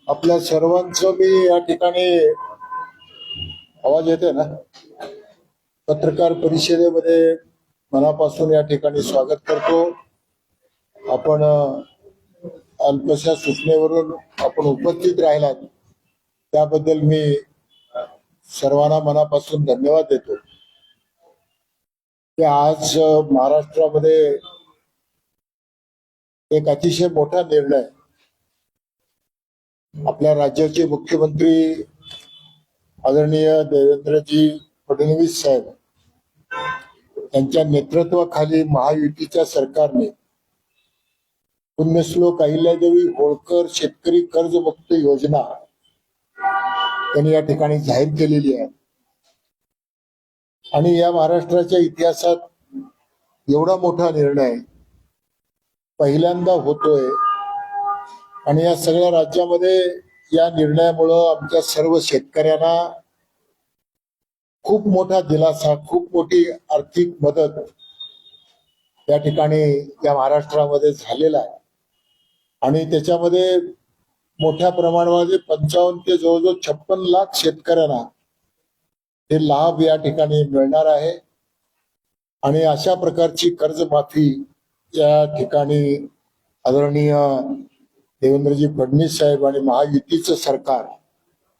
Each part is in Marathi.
आपल्या सर्वांचं मी या ठिकाणी आवाज येते ना, पत्रकार परिषदेमध्ये मनापासून या ठिकाणी स्वागत करतो. आपण अल्पशा सूचनेवरून आपण उपस्थित राहिलात त्याबद्दल मी सर्वांना मनापासून धन्यवाद देतो. की आज महाराष्ट्रामध्ये एक अतिशय मोठा निर्णय आपल्या राज्याचे मुख्यमंत्री आदरणीय देवेंद्रजी फडणवीस साहेब यांच्या नेतृत्वाखाली महायुतीच्या सरकारने पुण्यश्लोक अहिल्यादेवी होळकर शेतकरी कर्जमुक्त योजना त्यांनी या ठिकाणी जाहीर केलेली आहे. आणि या महाराष्ट्राच्या इतिहासात एवढा मोठा निर्णय पहिल्यांदा होतोय आणि या सगळ्या राज्यामध्ये या निर्णयामुळं आमच्या सर्व शेतकऱ्यांना खूप मोठा दिलासा, खूप मोठी आर्थिक मदत या ठिकाणी या महाराष्ट्रामध्ये झालेला आहे. आणि त्याच्यामध्ये मोठ्या प्रमाणामध्ये 55 ते जवळजवळ 56 लाख शेतकऱ्यांना हे लाभ या ठिकाणी मिळणार आहे. आणि अशा प्रकारची कर्जमाफी या ठिकाणी आदरणीय देवेंद्रजी फडणवीस साहेब आणि महायुतीचं सरकार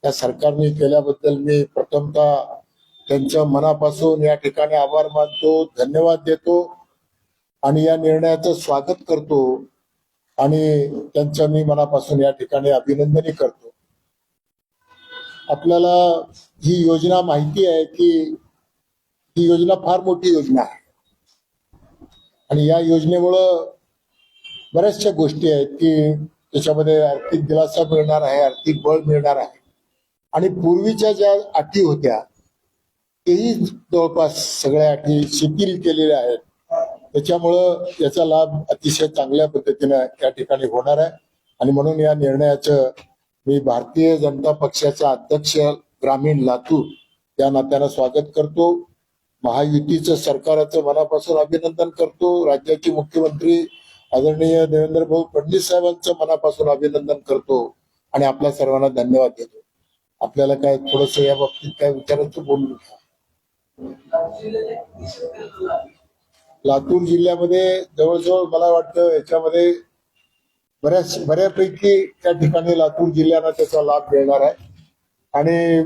या सरकारने केल्याबद्दल मी प्रथमतः त्यांच्या मनापासून या ठिकाणी आभार मानतो, धन्यवाद देतो आणि या निर्णयाचं स्वागत करतो आणि त्यांचं मी मनापासून या ठिकाणी अभिनंदनही करतो. आपल्याला ही योजना माहिती आहे की ही योजना फार मोठी योजना आहे आणि या योजनेमुळं बऱ्याचशा गोष्टी आहेत की त्याच्यामध्ये आर्थिक दिलासा मिळणार आहे, आर्थिक बळ मिळणार आहे. आणि पूर्वीच्या ज्या अटी होत्या तेही जवळपास सगळ्या अटी शिथिल केलेल्या आहेत. त्याच्यामुळं याचा लाभ अतिशय चांगल्या पद्धतीने या ठिकाणी होणार आहे. आणि म्हणून या निर्णयाचं मी भारतीय जनता पक्षाचा अध्यक्ष ग्रामीण लातूर या नात्यानं स्वागत करतो. महायुतीचं सरकाराचं मनापासून अभिनंदन करतो. राज्याचे मुख्यमंत्री आदरणीय देवेंद्र भाऊ फडणवीस साहेबांचं मनापासून अभिनंदन करतो आणि आपल्या सर्वांना धन्यवाद देतो. आपल्याला काय थोडस या बाबतीत काय विचारायचं बोलू? लातूर जिल्ह्यामध्ये जवळजवळ मला वाटतं याच्यामध्ये बऱ्यापैकी त्या ठिकाणी लातूर जिल्ह्याला त्याचा लाभ मिळणार आहे. आणि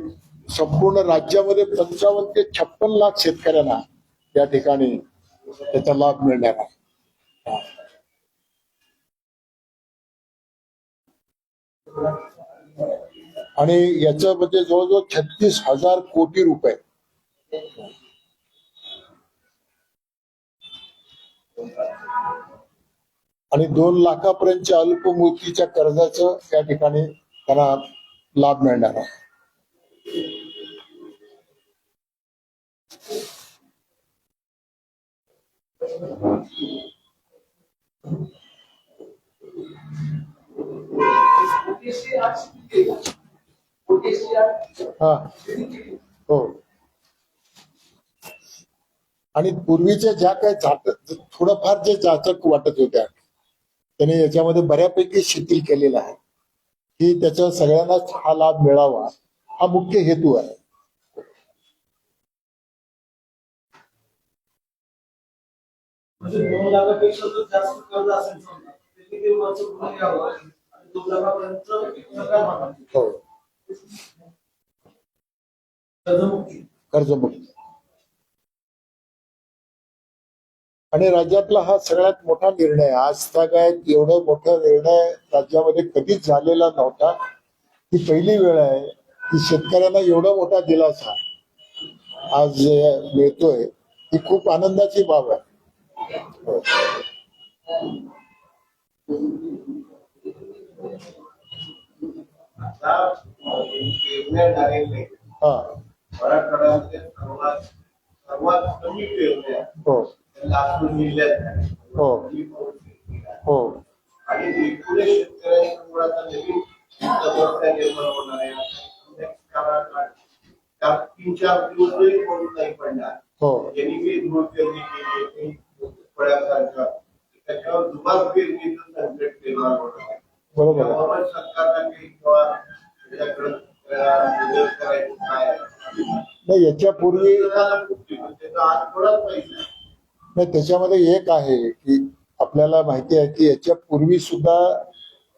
संपूर्ण राज्यामध्ये 55 ते 56 लाख शेतकऱ्यांना या ठिकाणी त्याचा लाभ मिळणार आहे. आणि याच्यामध्ये जवळजवळ 36,000 कोटी रुपये आणि 2 लाखापर्यंतच्या अल्पमुदतीच्या कर्जाचं त्या ठिकाणी त्यांना लाभ मिळणार आहे. हो. आणि पूर्वीच्या ज्या काही थोडंफार जे जाचक वाटत होत्या त्याने याच्यामध्ये बऱ्यापैकी शिथिल केलेला आहे की त्याचा सगळ्यांनाच हा लाभ मिळावा हा मुख्य हेतू आहे. कर्जमुक्ती आणि राज्यातला हा सगळ्यात मोठा निर्णय. आज तक एवढं मोठा निर्णय राज्यामध्ये कधीच झालेला नव्हता. ही पहिली वेळ आहे की शेतकऱ्यांना एवढा मोठा दिलासा आज मिळतोय ही खूप आनंदाची बाब आहे. हो. आता पेरण्या झालेल्या नाहीत. हा. मराठवाड्यामध्ये सर्वात कमी पेरण्या हो. लातूर जिल्ह्यात झाल्या. हो. ही परिस्थिती आहे. हो. आणि एकूणच शेतकऱ्यांसमोर आता नवीन समस्या निर्माण होणार आहे. त्या 3-4 दिवस जरी पाऊस नाही पडला, हो. ज्यांनी मी धूळ पेरणी केली फळ्यासारखं त्याच्यावर दुबार पेरणीचं संकट निर्माण होणार आहे. बरोबर आहे. त्यामुळे सरकारला काही किंवा त्याच्याकडे बदल करायचं काय आहे? नाही, याच्यापूर्वी त्याचा आज थोडाच पैसा आहे. नाही, त्याच्यामध्ये एक आहे की आपल्याला माहिती आहे की याच्या पूर्वी सुद्धा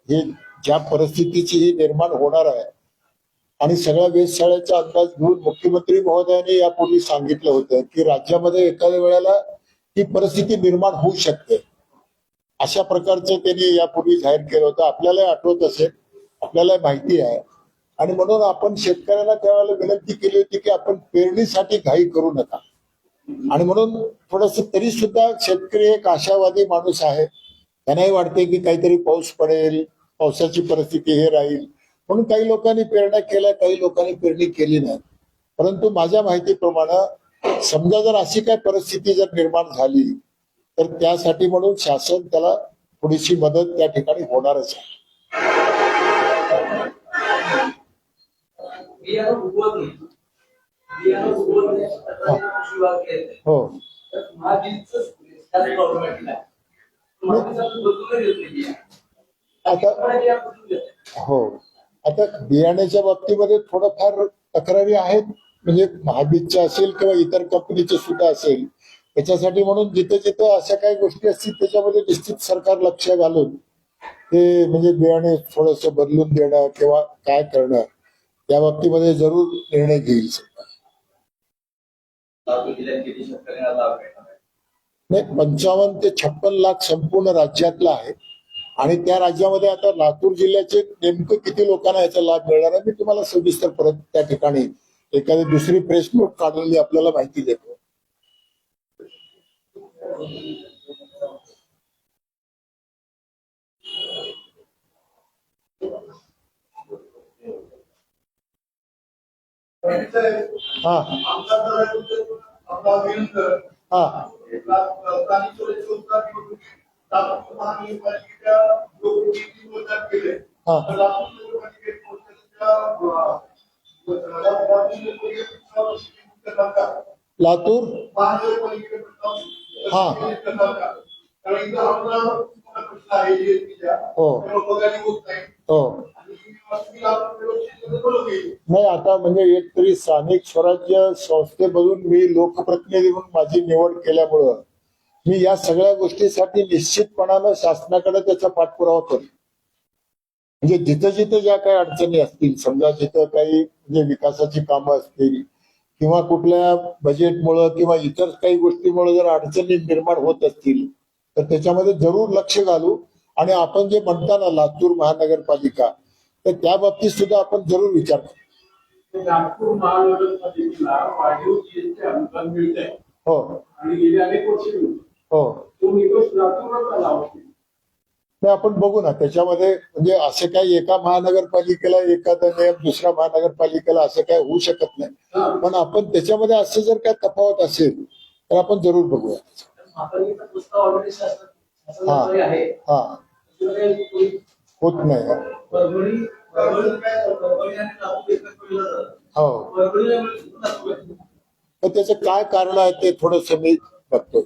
हे ज्या परिस्थितीची ही निर्माण होणार आहे आणि सगळ्या वेधशाळेचा अंदाज घेऊन मुख्यमंत्री महोदयांनी यापूर्वी सांगितलं होतं की राज्यामध्ये एखाद्या वेळेला ही परिस्थिती निर्माण होऊ शकते. अशा प्रकारचं त्यांनी यापूर्वी जाहीर केलं होतं. आपल्याला आठवत असेल, आपल्याला माहिती आहे. आणि म्हणून आपण शेतकऱ्यांना त्यावेळेला विनंती केली होती की आपण पेरणीसाठी घाई करू नका. आणि म्हणून थोडस तरी सुद्धा शेतकरी एक आशावादी माणूस आहे. त्यांनाही वाटते की काहीतरी पाऊस पडेल, पावसाची परिस्थिती हे राहील, म्हणून काही लोकांनी पेरण्या केल्या, काही लोकांनी पेरणी केली नाही. परंतु माझ्या माहितीप्रमाणे समजा जर अशी काय परिस्थिती जर निर्माण झाली तर त्यासाठी म्हणून शासन त्याला थोडीशी मदत त्या ठिकाणी होणारच आहे. हो. आता हो, आता बियाण्याच्या बाबतीमध्ये थोडंफार तक्रारी आहेत, म्हणजे महाबीजच्या असेल किंवा इतर कंपनीचे सुद्धा असेल. त्याच्यासाठी म्हणून जिथे जिथे अशा काही गोष्टी असतील त्याच्यामध्ये निश्चित सरकार लक्ष घालून ते म्हणजे बियाणे थोडंसं बदलून देणं किंवा काय करणं या बाबतीमध्ये जरूर निर्णय घेईल. नाही, 55 ते 56 लाख संपूर्ण राज्यातला आहे. आणि त्या राज्यामध्ये आता लातूर जिल्ह्याचे नेमकं किती लोकांना याचा लाभ मिळणार आहे मी तुम्हाला सविस्तर परत त्या ठिकाणी एखादी दुसरी प्रेस नोट काढलेली आपल्याला माहिती देतो. हा. हा. लातूर. हा. हो. हो. नाही, आता म्हणजे एक तरी स्थानिक स्वराज्य संस्थेमधून मी लोकप्रतिनिधी म्हणून माझी निवड केल्यामुळं मी या सगळ्या गोष्टीसाठी निश्चितपणानं शासनाकडे त्याचा पाठपुरावा करतो. म्हणजे जिथं जिथं ज्या काही अडचणी असतील, समजा जिथं काही म्हणजे विकासाची कामं असतील किंवा कुठल्या बजेटमुळं किंवा इतर काही गोष्टीमुळे जर अडचणी निर्माण होत असतील तर त्याच्यामध्ये जरूर लक्ष घालू. आणि आपण जे म्हणता ना लातूर महानगरपालिका, तर त्या बाबतीत सुद्धा आपण जरूर विचार करू. नागपूर महानगरपालिकेला वाढीव जीएसटी अनुदान मिळत आहे. हो. आणि गेले अनेक वर्ष मिळते. हो. तो निकष लातूरला लावतो. नाही, आपण बघू ना त्याच्यामध्ये म्हणजे असं काही एका महानगरपालिकेला एखादा नियम दुसऱ्या महानगरपालिकेला असं काय होऊ शकत नाही. पण आपण त्याच्यामध्ये असं जर काय तफावत असेल तर आपण जरूर बघूया. हा. हा. होत नाही. हो. तर त्याचं काय कारण आहे ते थोडस मी बघतो.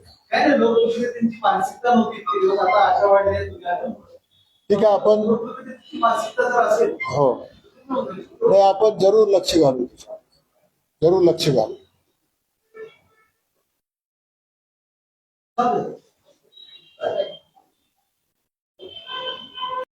ठीक आहे, आपण हो नाही आपण जरूर लक्ष घालू, जरूर लक्ष घालू.